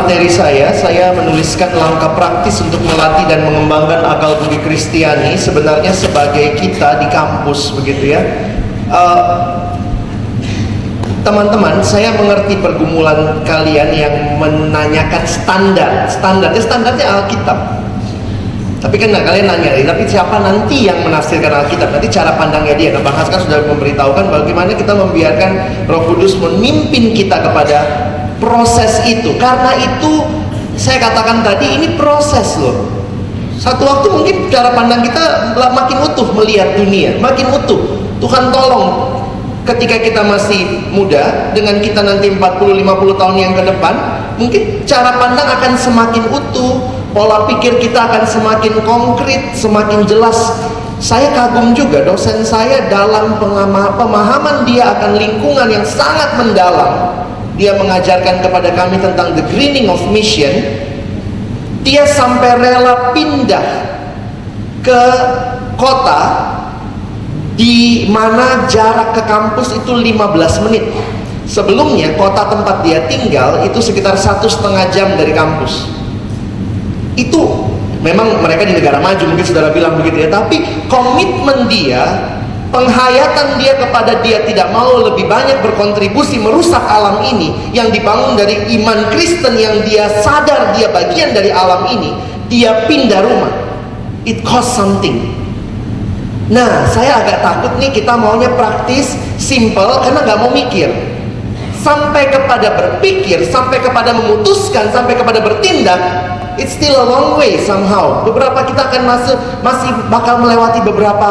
materi saya menuliskan langkah praktis untuk melatih dan mengembangkan akal budi Kristiani sebenarnya sebagai kita di kampus, begitu ya. Teman-teman, saya mengerti pergumulan kalian yang menanyakan standarnya Alkitab. Tapi kan kalian nanya, tapi siapa nanti yang menafsirkan Alkitab? Nanti cara pandangnya dia. Nah, Bang Haskar sudah memberitahukan bagaimana kita membiarkan Roh Kudus memimpin kita kepada proses itu. Karena itu saya katakan tadi, ini proses loh. Satu waktu mungkin cara pandang kita makin utuh melihat dunia, makin utuh. Tuhan tolong ketika kita masih muda, dengan kita nanti 40-50 tahun yang ke depan, mungkin cara pandang akan semakin utuh, pola pikir kita akan semakin konkret, semakin jelas. Saya kagum juga dosen saya dalam pemahaman dia akan lingkungan yang sangat mendalam. Dia mengajarkan kepada kami tentang the greening of mission. Dia sampai rela pindah ke kota di mana jarak ke kampus itu 15 menit. Sebelumnya kota tempat dia tinggal itu sekitar 1,5 jam dari kampus. Itu memang mereka di negara maju, mungkin saudara bilang begitu ya. Tapi komitmen dia, penghayatan dia kepada dia tidak mau lebih banyak berkontribusi merusak alam ini, yang dibangun dari iman Kristen yang dia sadar dia bagian dari alam ini. Dia pindah rumah. It cost something. Nah, saya agak takut nih kita maunya praktis, simple, karena nggak mau mikir. Sampai kepada berpikir, sampai kepada memutuskan, sampai kepada bertindak, it's still a long way somehow. Beberapa kita akan masih bakal melewati beberapa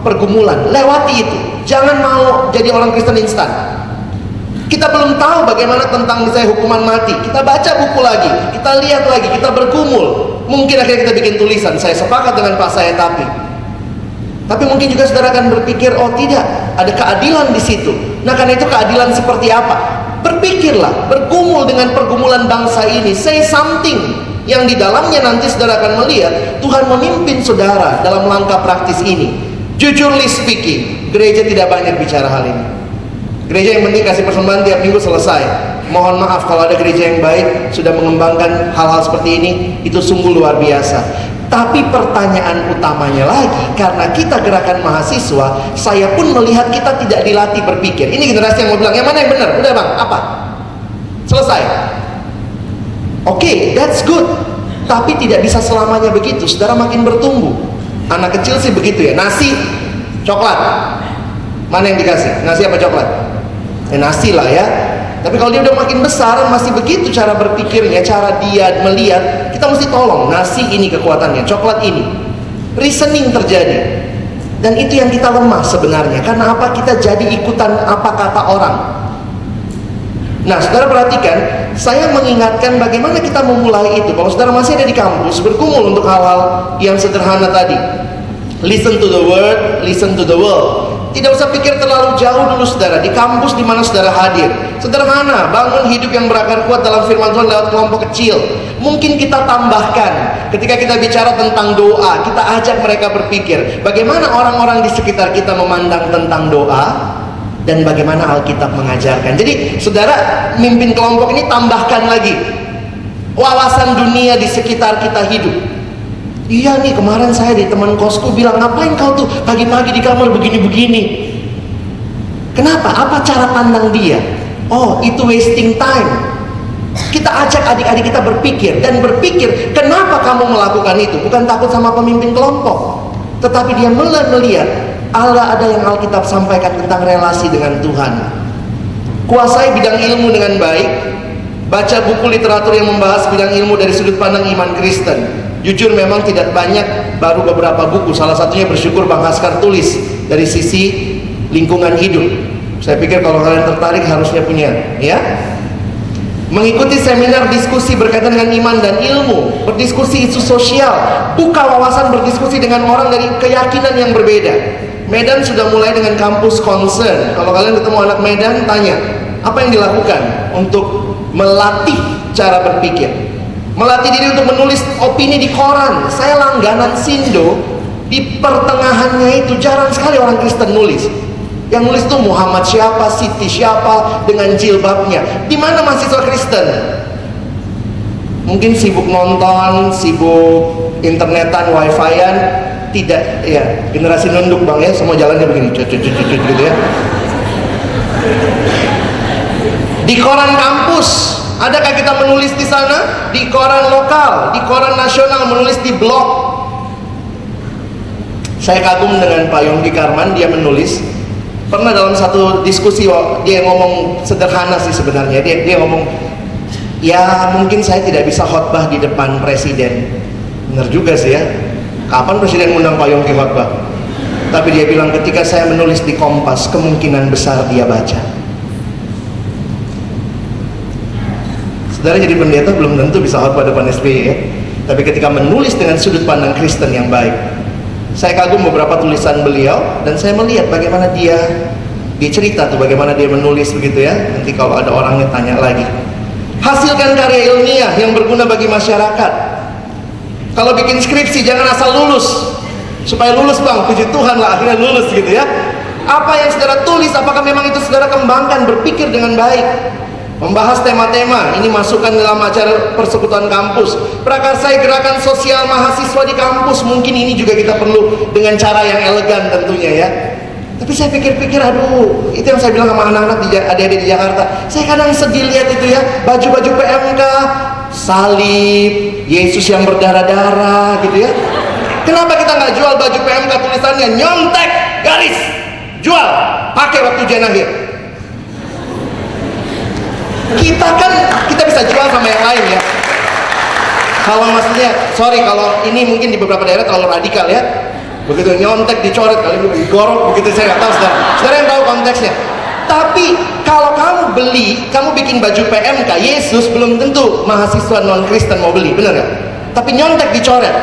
pergumulan. Lewati itu. Jangan mau jadi orang Kristen instan. Kita belum tahu bagaimana tentang misalnya hukuman mati. Kita baca buku lagi, kita lihat lagi, kita bergumul. Mungkin akhirnya kita bikin tulisan, saya sepakat dengan Pak saya tapi mungkin juga saudara akan berpikir, oh tidak, ada keadilan di situ. Nah, karena itu keadilan seperti apa? Berpikirlah, bergumul dengan pergumulan bangsa ini. Say something yang di dalamnya nanti saudara akan melihat Tuhan memimpin saudara dalam langkah praktis ini. Jujurly speaking, gereja tidak banyak bicara hal ini. Gereja yang penting kasih persembahan tiap minggu selesai. Mohon maaf kalau ada gereja yang baik sudah mengembangkan hal-hal seperti ini, itu sungguh luar biasa. Tapi pertanyaan utamanya lagi, karena kita gerakan mahasiswa, saya pun melihat kita tidak dilatih berpikir. Ini generasi yang mau bilang, yang mana yang benar? Udah bang, apa? Selesai. Oke, that's good. Tapi tidak bisa selamanya begitu. Saudara makin bertumbuh. Anak kecil sih begitu ya. Nasi, coklat. Mana yang dikasih? Nasi apa coklat? Nasi lah ya. Tapi kalau dia udah makin besar, masih begitu cara berpikirnya, cara dia melihat, kita mesti tolong. Nasi ini kekuatannya, coklat ini. Reasoning terjadi. Dan itu yang kita lemah sebenarnya. Karena apa? Kita jadi ikutan apa kata orang. Nah, saudara perhatikan, saya mengingatkan bagaimana kita memulai itu. Kalau saudara masih ada di kampus, bergumul untuk hal-hal yang sederhana tadi. Listen to the word, listen to the world. Tidak usah pikir terlalu jauh dulu saudara. Di kampus di mana saudara hadir, sederhana, bangun hidup yang berakar kuat dalam firman Tuhan lewat kelompok kecil. Mungkin kita tambahkan, ketika kita bicara tentang doa, kita ajak mereka berpikir bagaimana orang-orang di sekitar kita memandang tentang doa, dan bagaimana Alkitab mengajarkan. Jadi saudara mimpin kelompok ini, tambahkan lagi wawasan dunia di sekitar kita hidup. Iya nih, kemarin saya di teman kosku bilang, ngapain kau tuh pagi-pagi di kamar begini-begini? Kenapa? Apa cara pandang dia? Oh, itu wasting time. Kita ajak adik-adik kita berpikir, dan berpikir kenapa kamu melakukan itu. Bukan takut sama pemimpin kelompok, tetapi dia melihat ada yang Alkitab sampaikan tentang relasi dengan Tuhan. Kuasai bidang ilmu dengan baik. Baca buku literatur yang membahas bidang ilmu dari sudut pandang iman Kristen. Jujur memang tidak banyak, baru beberapa buku. Salah satunya Bersyukur Bang Haskar tulis dari sisi lingkungan hidup. Saya pikir kalau kalian tertarik harusnya punya, ya. Mengikuti seminar diskusi berkaitan dengan iman dan ilmu, berdiskusi isu sosial, buka wawasan berdiskusi dengan orang dari keyakinan yang berbeda. Medan sudah mulai dengan kampus concern. Kalau kalian ketemu anak Medan, tanya apa yang dilakukan untuk melatih cara berpikir, melatih diri untuk menulis opini di koran. Saya langganan Sindo, di pertengahannya itu jarang sekali orang Kristen nulis. Yang nulis tuh Muhammad siapa, Siti siapa dengan jilbabnya. Di mana mahasiswa Kristen? Mungkin sibuk nonton, sibuk internetan, wifi-an, tidak ya, generasi nunduk Bang ya, semua jalannya begini, gitu ya. Di koran kampus, adakah kita menulis di sana? Di koran lokal, di koran nasional, menulis di blog. Saya kagum dengan Pak Yongki Karman, dia menulis. Pernah dalam satu diskusi, dia ngomong sederhana sih sebenarnya. Dia ngomong, ya mungkin saya tidak bisa khotbah di depan presiden. Benar juga sih ya. Kapan presiden ngundang Pak Yongki khotbah? Tapi dia bilang, ketika saya menulis di Kompas, kemungkinan besar dia baca. Saudara jadi pendeta belum tentu bisa khotbah depan SBY ya. Tapi ketika menulis dengan sudut pandang Kristen yang baik, saya kagum beberapa tulisan beliau, dan saya melihat bagaimana dia cerita tuh, bagaimana dia menulis begitu ya. Nanti kalau ada orangnya tanya lagi. Hasilkan karya ilmiah yang berguna bagi masyarakat. Kalau bikin skripsi jangan asal lulus. Supaya lulus Bang, puji Tuhan lah akhirnya lulus gitu ya. Apa yang saudara tulis, apakah memang itu saudara kembangkan, berpikir dengan baik. Membahas tema-tema, ini masukkan dalam acara persekutuan kampus. Prakarsai gerakan sosial mahasiswa di kampus, mungkin ini juga kita perlu dengan cara yang elegan tentunya ya. Tapi saya pikir-pikir, aduh, itu yang saya bilang sama anak-anak adik-adik di Jakarta. Saya kadang sedih lihat itu ya, baju-baju PMK, salib, Yesus yang berdarah-darah gitu ya. Kenapa kita nggak jual baju PMK tulisannya nyontek, garis, jual, pakai waktu ujian akhir? Kita bisa jual sama yang lain ya. Kalau maksudnya, sorry kalau ini mungkin di beberapa daerah terlalu radikal ya. Begitu nyontek, dicoret, kali digorok, begitu saya nggak tahu saudara. Saudara yang tahu konteksnya. Tapi kalau kamu beli, kamu bikin baju PMK Yesus, belum tentu mahasiswa non Kristen mau beli, benar nggak? Tapi nyontek, dicoret,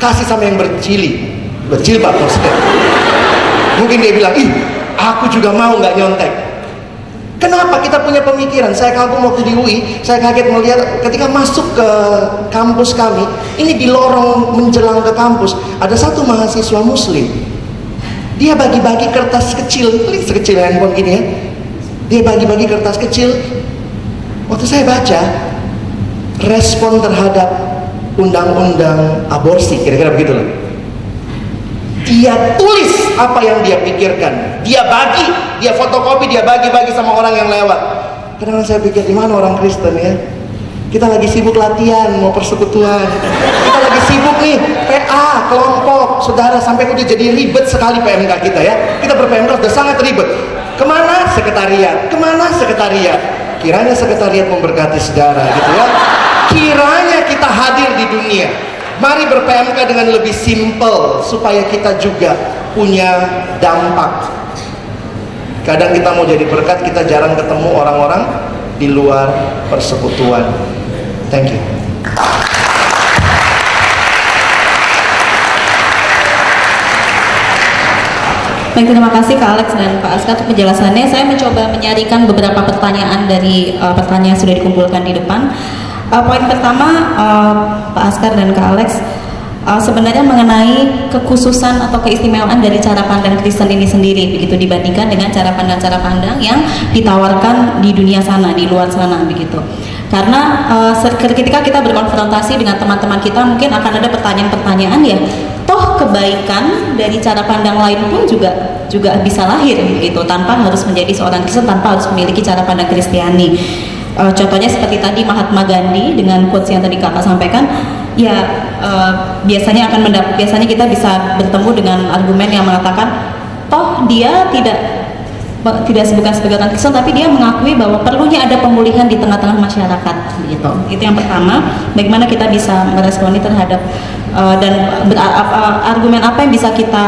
kasih sama yang berjilbab maksudnya. Mungkin dia bilang, ih, aku juga mau nggak nyontek. Kenapa kita punya pemikiran? Saya kagum waktu di UI, saya kaget melihat ketika masuk ke kampus kami, ini di lorong menjelang ke kampus, ada satu mahasiswa muslim. Dia bagi-bagi kertas kecil, sekecil handphone gini ya. Dia bagi-bagi kertas kecil. Waktu saya baca, respon terhadap undang-undang aborsi, kira-kira begitu loh. Dia tulis apa yang dia pikirkan, dia bagi, dia fotokopi, dia bagi-bagi sama orang yang lewat. Kadang saya pikir, di mana orang Kristen ya? Kita lagi sibuk latihan, mau persekutuan. Kita lagi sibuk nih, PA, kelompok, saudara, sampai udah jadi ribet sekali PMK kita ya. Kita ber-PMK udah sangat ribet. Kemana? Sekretariat. Kemana? Sekretariat. Kiranya sekretariat memberkati saudara gitu ya. Kiranya kita hadir di dunia. Mari ber-PMK dengan lebih simple supaya kita juga punya dampak. Kadang kita mau jadi berkat, kita jarang ketemu orang-orang di luar persekutuan. Thank you. Baik, terima kasih Kak Alex dan Pak Askar untuk penjelasannya. Saya mencoba menyaringkan beberapa pertanyaan dari pertanyaan yang sudah dikumpulkan di depan. Poin pertama, Pak Askar dan Kak Alex, sebenarnya mengenai kekhususan atau keistimewaan dari cara pandang Kristen ini sendiri, begitu dibandingkan dengan cara pandang yang ditawarkan di dunia sana, di luar sana, begitu. Karena ketika kita berkonfrontasi dengan teman-teman kita, mungkin akan ada pertanyaan-pertanyaan ya, toh kebaikan dari cara pandang lain pun juga bisa lahir, gitu, tanpa harus menjadi seorang Kristen, tanpa harus memiliki cara pandang Kristiani. Contohnya seperti tadi Mahatma Gandhi dengan quotes yang tadi kakak sampaikan, ya biasanya kita bisa bertemu dengan argumen yang mengatakan toh dia tidak bukan sebagai orang Kristen, tapi dia mengakui bahwa perlunya ada pemulihan di tengah-tengah masyarakat, gitu. Itu yang pertama. Bagaimana kita bisa meresponi terhadap dan argumen apa yang bisa kita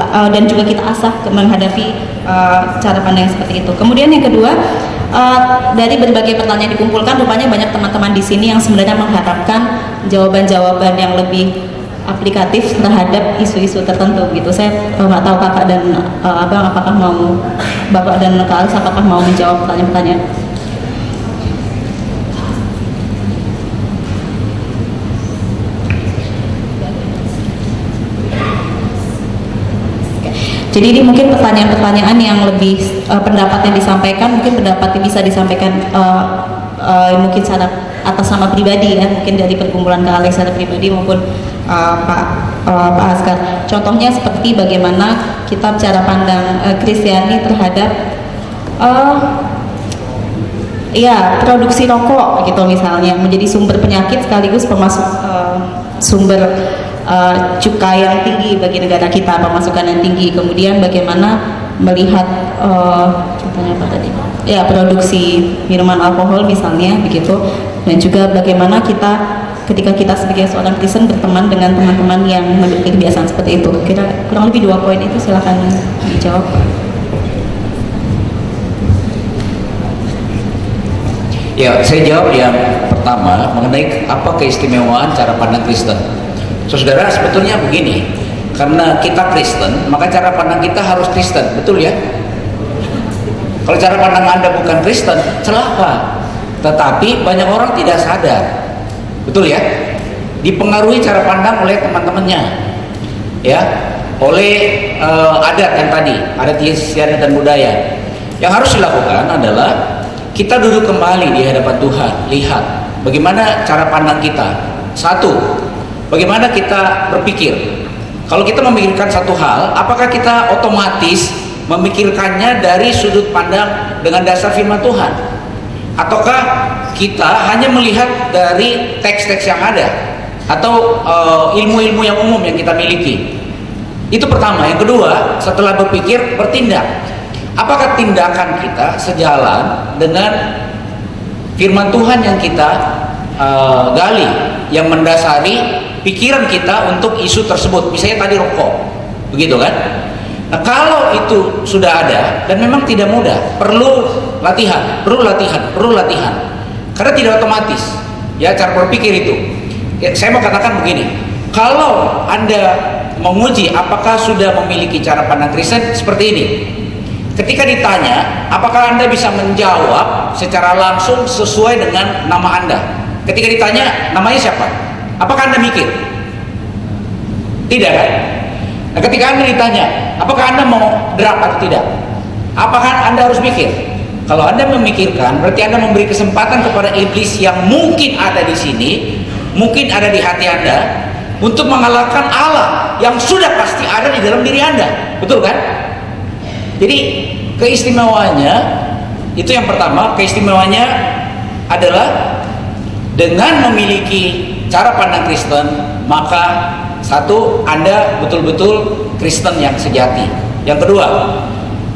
dan juga kita asah menghadapi cara pandang yang seperti itu. Kemudian yang kedua, dari berbagai pertanyaan dikumpulkan, rupanya banyak teman-teman di sini yang sebenarnya mengharapkan jawaban-jawaban yang lebih aplikatif terhadap isu-isu tertentu, gitu. Saya nggak tahu kakak dan abang apakah mau, bapak dan kak Alex apakah mau menjawab pertanyaan-pertanyaan. Jadi ini mungkin pertanyaan-pertanyaan yang lebih pendapat yang disampaikan, mungkin pendapat yang bisa disampaikan mungkin secara atas nama pribadi ya, mungkin dari pergumulan Kak Alex secara pribadi maupun Pak Askar. Contohnya seperti bagaimana kita cara pandang Kristiani terhadap ya produksi rokok gitu misalnya, menjadi sumber penyakit sekaligus pemasuk sumber cukai yang tinggi bagi negara kita, pemasukan yang tinggi. Kemudian bagaimana melihat contohnya apa tadi? Ya, produksi minuman alkohol misalnya begitu, dan juga bagaimana kita ketika kita sebagai seorang Kristen berteman dengan teman-teman yang memiliki kebiasaan seperti itu. Kira kurang lebih 2 poin itu, silakan dijawab. Ya, saya jawab yang pertama mengenai apa keistimewaan cara pandang Kristen. Saudara, sebetulnya begini, karena kita Kristen, maka cara pandang kita harus Kristen, betul ya? Kalau cara pandang Anda bukan Kristen, celaka. Tetapi banyak orang tidak sadar, betul ya? Dipengaruhi cara pandang oleh teman-temannya, ya, oleh adat yang tadi, adat istiadat dan budaya. Yang harus dilakukan adalah kita duduk kembali di hadapan Tuhan, lihat bagaimana cara pandang kita. Satu, bagaimana kita berpikir. Kalau kita memikirkan satu hal, apakah kita otomatis memikirkannya dari sudut pandang dengan dasar firman Tuhan, ataukah kita hanya melihat dari teks-teks yang ada atau ilmu-ilmu yang umum yang kita miliki? Itu pertama. Yang kedua, setelah berpikir, bertindak. Apakah tindakan kita sejalan dengan firman Tuhan yang kita gali, yang mendasari pikiran kita untuk isu tersebut? Misalnya tadi rokok, begitu kan? Nah, kalau itu sudah ada, dan memang tidak mudah, perlu latihan, karena tidak otomatis ya cara berpikir itu. Ya, saya mau katakan begini, kalau Anda menguji apakah sudah memiliki cara pandang Kristen seperti ini, ketika ditanya apakah Anda bisa menjawab secara langsung sesuai dengan nama Anda. Ketika ditanya namanya siapa, apakah Anda mikir? Tidak kan? Nah, ketika Anda ditanya apakah Anda mau drop atau tidak, apakah Anda harus mikir? Kalau Anda memikirkan, berarti Anda memberi kesempatan kepada iblis yang mungkin ada di sini, mungkin ada di hati Anda, untuk mengalahkan Allah yang sudah pasti ada di dalam diri Anda. Betul kan? Jadi keistimewaannya itu yang pertama, keistimewaannya adalah dengan memiliki cara pandang Kristen, maka satu, Anda betul-betul Kristen yang sejati. Yang kedua,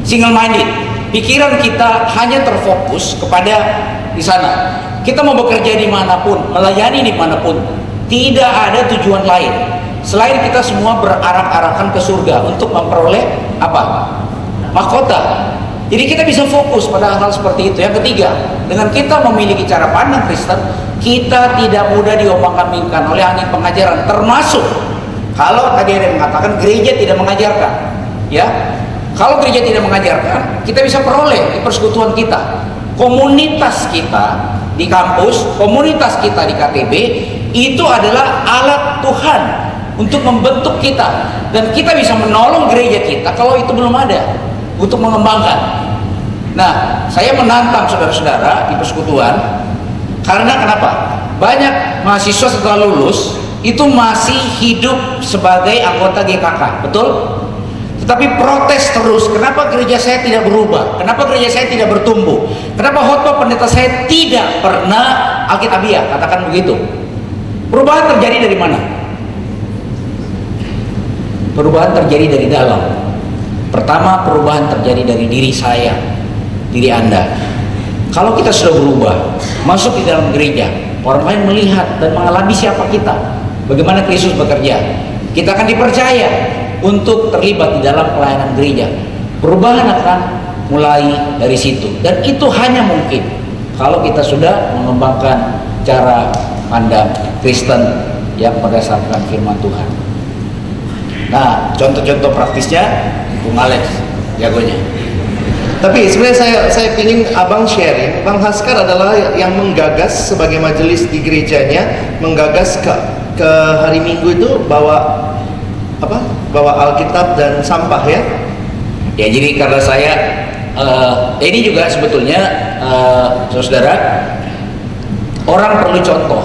single minded. Pikiran kita hanya terfokus kepada di sana. Kita mau bekerja dimanapun, melayani dimanapun, tidak ada tujuan lain selain kita semua berarak-arakan ke surga untuk memperoleh apa? Mahkota. Jadi kita bisa fokus pada hal seperti itu. Yang ketiga, dengan kita memiliki cara pandang Kristen, kita tidak mudah diombang-ambingkan oleh angin pengajaran, termasuk kalau tadi ada yang mengatakan gereja tidak mengajarkan, ya. Kalau gereja tidak mengajarkan, kita bisa peroleh di persekutuan kita, komunitas kita di kampus, komunitas kita di KTB, itu adalah alat Tuhan untuk membentuk kita, dan kita bisa menolong gereja kita kalau itu belum ada, untuk mengembangkan. Nah, saya menantang saudara-saudara di persekutuan, karena kenapa? Banyak mahasiswa setelah lulus itu masih hidup sebagai anggota GKK, betul? Tetapi protes terus, kenapa gereja saya tidak berubah? Kenapa gereja saya tidak bertumbuh? Kenapa khotbah pendeta saya tidak pernah alkitabiah? Katakan begitu. Perubahan terjadi dari mana? Perubahan terjadi dari dalam. Pertama, perubahan terjadi dari diri saya, diri Anda. Kalau kita sudah berubah, masuk di dalam gereja, orang lain melihat dan mengalami siapa kita, bagaimana Kristus bekerja. Kita akan dipercaya untuk terlibat di dalam pelayanan gereja. Perubahan akan mulai dari situ, dan itu hanya mungkin kalau kita sudah mengembangkan cara pandang Kristen yang berdasarkan firman Tuhan. Nah, contoh-contoh praktisnya Bung Alex jagonya. Tapi sebenarnya saya ingin abang sharing. Bang Haskar adalah yang menggagas sebagai majelis di gerejanya, menggagas ke hari Minggu itu bawa apa? Bawa Alkitab dan sampah ya. Ya, jadi karena saya ini juga sebetulnya saudara, orang perlu contoh,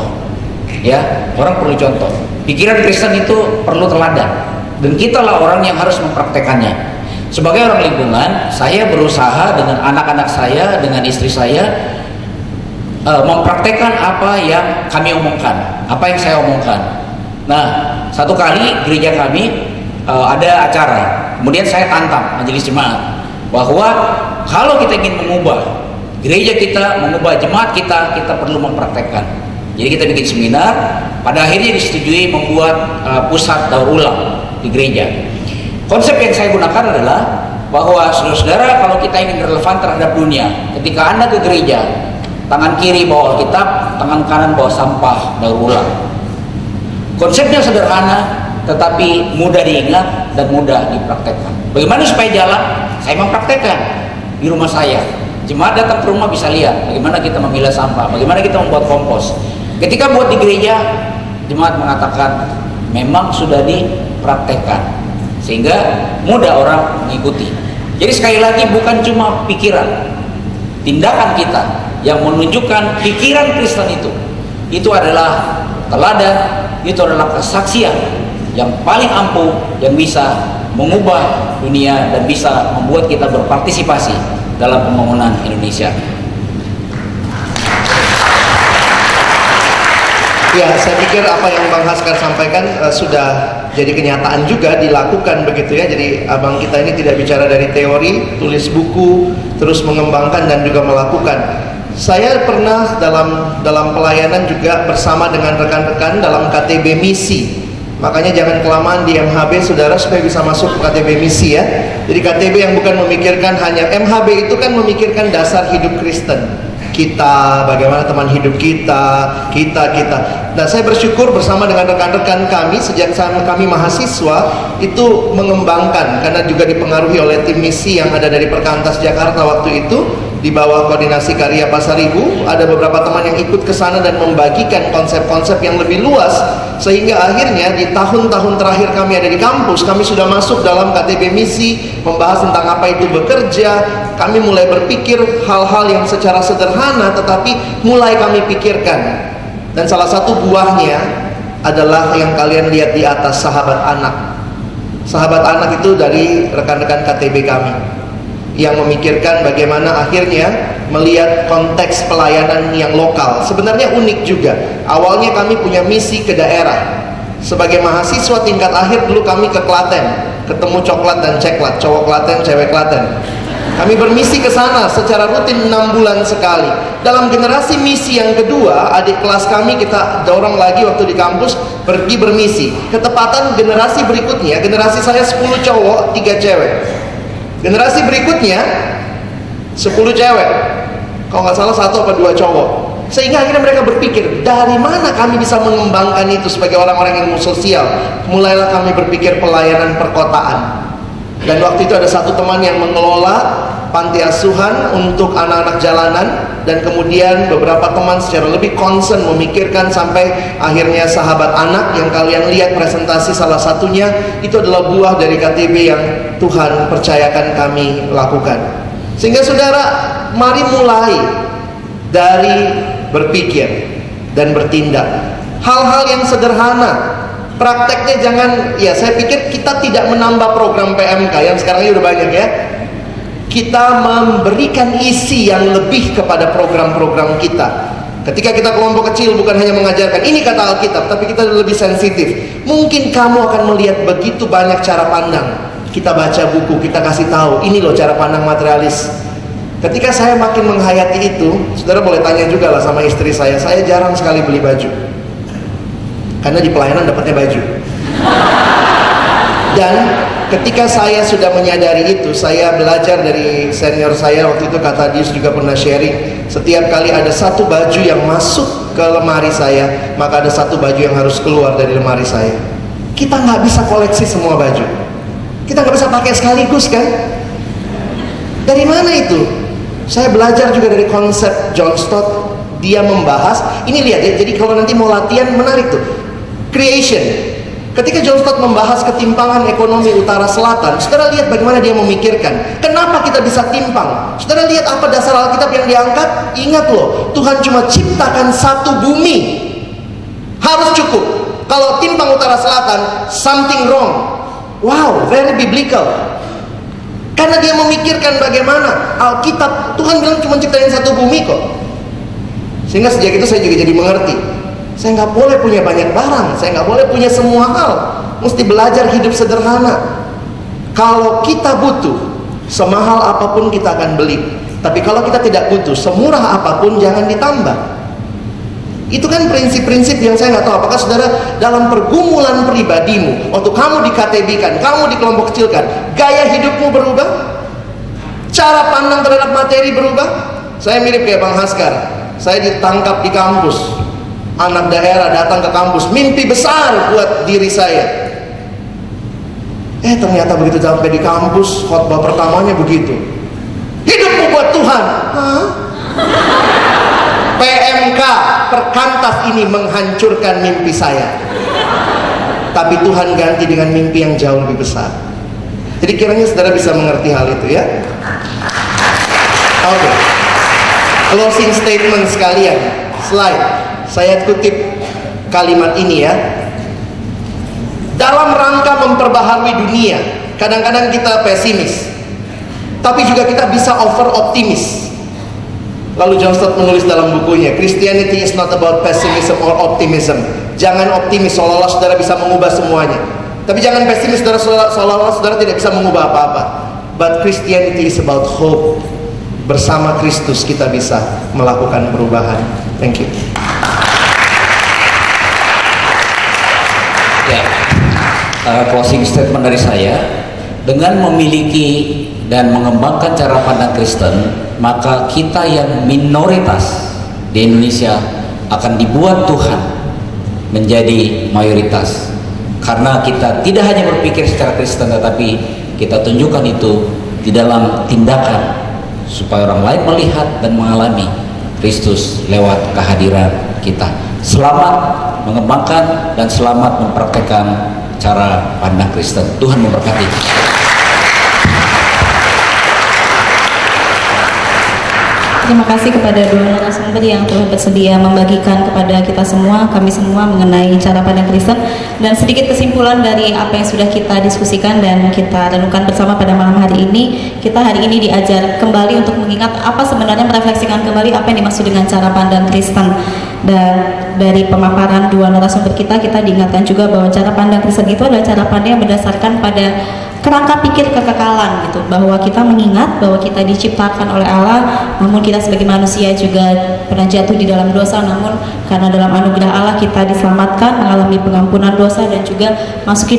ya, orang perlu contoh. Pikiran Kristen itu perlu teladan, dan kitalah orang yang harus mempraktekannya. Sebagai orang lingkungan, saya berusaha dengan anak-anak saya, dengan istri saya, mempraktekkan apa yang kami omongkan, apa yang saya omongkan. Nah, satu kali gereja kami ada acara, kemudian saya tantang majelis jemaat bahwa kalau kita ingin mengubah gereja kita, mengubah jemaat kita perlu mempraktekkan. Jadi kita bikin seminar, pada akhirnya disetujui membuat pusat daur ulang di gereja. Konsep yang saya gunakan adalah bahwa saudara-saudara, kalau kita ingin relevan terhadap dunia, ketika Anda ke gereja, tangan kiri bawa Alkitab, tangan kanan bawa sampah daur ulang. Konsepnya sederhana, tetapi mudah diingat dan mudah dipraktekkan. Bagaimana supaya jalan? Saya mempraktekkan di rumah saya. Jemaat datang ke rumah bisa lihat bagaimana kita memilah sampah, bagaimana kita membuat kompos. Ketika buat di gereja, jemaat mengatakan memang sudah dipraktekkan, sehingga mudah orang mengikuti. Jadi sekali lagi, bukan cuma pikiran, tindakan kita yang menunjukkan pikiran Kristen itu adalah teladan, itu adalah kesaksian yang paling ampuh, yang bisa mengubah dunia dan bisa membuat kita berpartisipasi dalam pembangunan Indonesia. Ya, saya pikir apa yang Bang Haskar sampaikan sudah jadi kenyataan juga, dilakukan begitu ya. Jadi abang kita ini tidak bicara dari teori, tulis buku, terus mengembangkan dan juga melakukan. Saya pernah dalam pelayanan juga bersama dengan rekan-rekan dalam KTB misi. Makanya jangan kelamaan di MHB saudara, supaya bisa masuk ke KTB misi ya. Jadi KTB yang bukan memikirkan hanya MHB itu kan memikirkan dasar hidup Kristen. Kita, bagaimana teman hidup kita. Nah, saya bersyukur bersama dengan rekan-rekan kami sejak kami mahasiswa itu mengembangkan, karena juga dipengaruhi oleh tim misi yang ada dari Perkantas Jakarta waktu itu di bawah koordinasi Karya Pasaribu. Ada beberapa teman yang ikut ke sana dan membagikan konsep-konsep yang lebih luas, sehingga akhirnya di tahun-tahun terakhir kami ada di kampus, kami sudah masuk dalam KTB misi, membahas tentang apa itu bekerja. Kami mulai berpikir hal-hal yang secara sederhana tetapi mulai kami pikirkan. Dan salah satu buahnya adalah yang kalian lihat di atas, sahabat anak. Sahabat anak itu dari rekan-rekan KTB kami yang memikirkan bagaimana akhirnya melihat konteks pelayanan yang lokal. Sebenarnya unik juga. Awalnya kami punya misi ke daerah. Sebagai mahasiswa tingkat akhir dulu kami ke Klaten, ketemu coklat dan ceklat, cowok Klaten, cewek Klaten. Kami bermisi ke sana secara rutin 6 bulan sekali. Dalam generasi misi yang kedua, adik kelas kami kita dorong lagi waktu di kampus pergi bermisi. Ketepatan generasi berikutnya, generasi saya 10 cowok, 3 cewek. Generasi berikutnya 10 cewek, kalau nggak salah 1 atau 2 cowok. Sehingga akhirnya mereka berpikir, dari mana kami bisa mengembangkan itu sebagai orang-orang ilmu sosial. Mulailah kami berpikir pelayanan perkotaan. Dan waktu itu ada satu teman yang mengelola panti asuhan untuk anak-anak jalanan, dan kemudian beberapa teman secara lebih concern memikirkan sampai akhirnya sahabat anak yang kalian lihat presentasi salah satunya itu adalah buah dari KTB yang Tuhan percayakan kami lakukan. Sehingga saudara, mari mulai dari berpikir dan bertindak. Hal-hal yang sederhana. Prakteknya jangan, ya saya pikir kita tidak menambah program PMK yang sekarang ini udah banyak ya. Kita memberikan isi yang lebih kepada program-program kita. Ketika kita kelompok kecil bukan hanya mengajarkan ini kata Alkitab, tapi kita lebih sensitif. Mungkin kamu akan melihat begitu banyak cara pandang. Kita baca buku, kita kasih tahu, ini loh cara pandang materialis. Ketika saya makin menghayati itu, saudara boleh tanya juga lah sama istri saya jarang sekali beli baju. Karena di pelayanan dapatnya baju. Dan ketika saya sudah menyadari itu, saya belajar dari senior saya waktu itu, kata Dius juga pernah sharing. Setiap kali ada satu baju yang masuk ke lemari saya, maka ada satu baju yang harus keluar dari lemari saya. Kita nggak bisa koleksi semua baju. Kita nggak bisa pakai sekaligus kan? Dari mana itu? Saya belajar juga dari konsep John Stott. Dia membahas, ini lihat ya, jadi kalau nanti mau latihan menarik tuh. Creation, Ketika John Stott membahas ketimpangan ekonomi utara selatan, saudara lihat bagaimana dia memikirkan. Kenapa kita bisa timpang? Saudara lihat apa dasar Alkitab yang diangkat? Ingat loh, Tuhan cuma ciptakan satu bumi. Harus cukup. Kalau timpang utara selatan, something wrong. Wow, very biblical. Karena dia memikirkan bagaimana Alkitab, Tuhan bilang cuma ciptain satu bumi kok. Sehingga sejak itu saya juga jadi mengerti, saya nggak boleh punya banyak barang, saya nggak boleh punya semua hal, mesti belajar hidup sederhana. Kalau kita butuh, semahal apapun kita akan beli. Tapi kalau kita tidak butuh, semurah apapun jangan ditambah. Itu kan prinsip-prinsip yang saya nggak tahu apakah saudara dalam pergumulan pribadimu, waktu kamu di KTB-kan, kamu di kelompok kecilkan, gaya hidupmu berubah, cara pandang terhadap materi berubah. Saya mirip kayak Bang Haskar, saya ditangkap di kampus, anak daerah datang ke kampus, mimpi besar buat diri saya. Ternyata begitu sampai di kampus, khotbah pertamanya begitu, hidupmu buat Tuhan. Hah? PMK, perkantas ini menghancurkan mimpi saya. Tapi Tuhan ganti dengan mimpi yang jauh lebih besar. Jadi kiranya saudara bisa mengerti hal itu ya. Oke. Closing statement sekalian. Slide. Saya kutip kalimat ini ya. Dalam rangka memperbaharui dunia, kadang-kadang kita pesimis, tapi juga kita bisa over optimis. Lalu John Stott menulis dalam bukunya, Christianity is not about pessimism or optimism. Jangan optimis seolah-olah saudara bisa mengubah semuanya, tapi jangan pesimis seolah-olah saudara tidak bisa mengubah apa-apa. But Christianity is about hope. Bersama Kristus kita bisa melakukan perubahan. Thank you. Ya, closing statement dari saya, dengan memiliki dan mengembangkan cara pandang Kristen, maka kita yang minoritas di Indonesia akan dibuat Tuhan menjadi mayoritas. Karena kita tidak hanya berpikir secara Kristen, tetapi kita tunjukkan itu di dalam tindakan, supaya orang lain melihat dan mengalami Kristus lewat kehadiran kita. Selamat mengembangkan dan selamat mempraktekkan cara pandang Kristen. Tuhan memberkati. Terima kasih kepada dua narasumber yang telah bersedia membagikan kepada kita semua, kami semua, mengenai cara pandang Kristen. Dan sedikit kesimpulan dari apa yang sudah kita diskusikan dan kita renungkan bersama pada malam hari ini. Kita hari ini diajar kembali untuk mengingat apa sebenarnya, merefleksikan kembali apa yang dimaksud dengan cara pandang Kristen. Dan dari pemaparan dua narasumber kita diingatkan juga bahwa cara pandang Kristen itu adalah cara pandang yang berdasarkan pada kerangka pikir kekekalan gitu, bahwa kita mengingat bahwa kita diciptakan oleh Allah, namun kita sebagai manusia juga pernah jatuh di dalam dosa, namun karena dalam anugerah Allah kita diselamatkan, mengalami pengampunan dosa dan juga masuk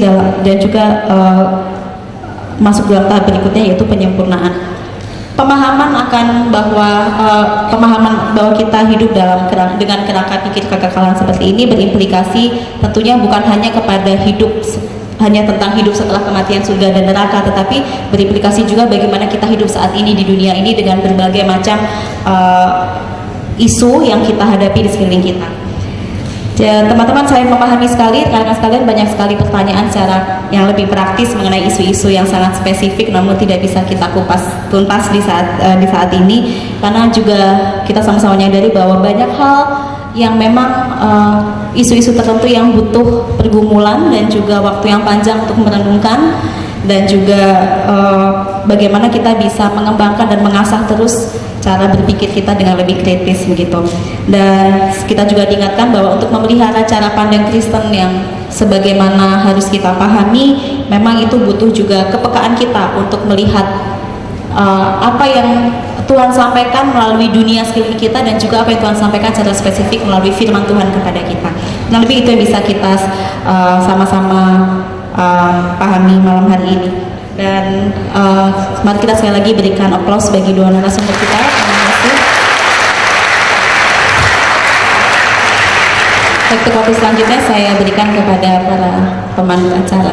dalam tahap berikutnya, yaitu penyempurnaan. Pemahaman bahwa kita hidup dengan kerangka pikir kekekalan seperti ini berimplikasi tentunya bukan hanya kepada hanya tentang hidup setelah kematian, surga dan neraka, tetapi berimplikasi juga bagaimana kita hidup saat ini di dunia ini dengan berbagai macam isu yang kita hadapi di sekeliling kita. Dan teman-teman, saya memahami sekali, karena sekalian banyak sekali pertanyaan secara yang lebih praktis mengenai isu-isu yang sangat spesifik, namun tidak bisa kita kupas tuntas di saat ini, karena juga kita sama-sama menyadari bahwa banyak hal yang memang isu-isu tertentu yang butuh pergumulan dan juga waktu yang panjang untuk merenungkan, dan juga bagaimana kita bisa mengembangkan dan mengasah terus cara berpikir kita dengan lebih kritis begitu. Dan kita juga diingatkan bahwa untuk memelihara cara pandang Kristen yang sebagaimana harus kita pahami, memang itu butuh juga kepekaan kita untuk melihat apa yang Tuhan sampaikan melalui dunia sekeliling kita, dan juga apa yang Tuhan sampaikan secara spesifik melalui firman Tuhan kepada kita. Nah, lebih itu yang bisa kita sama-sama pahami malam hari ini. Dan mari kita sekali lagi berikan aplaus bagi dua narasumber kita. Terima kasih. Untuk topik selanjutnya saya berikan kepada para pemandu acara.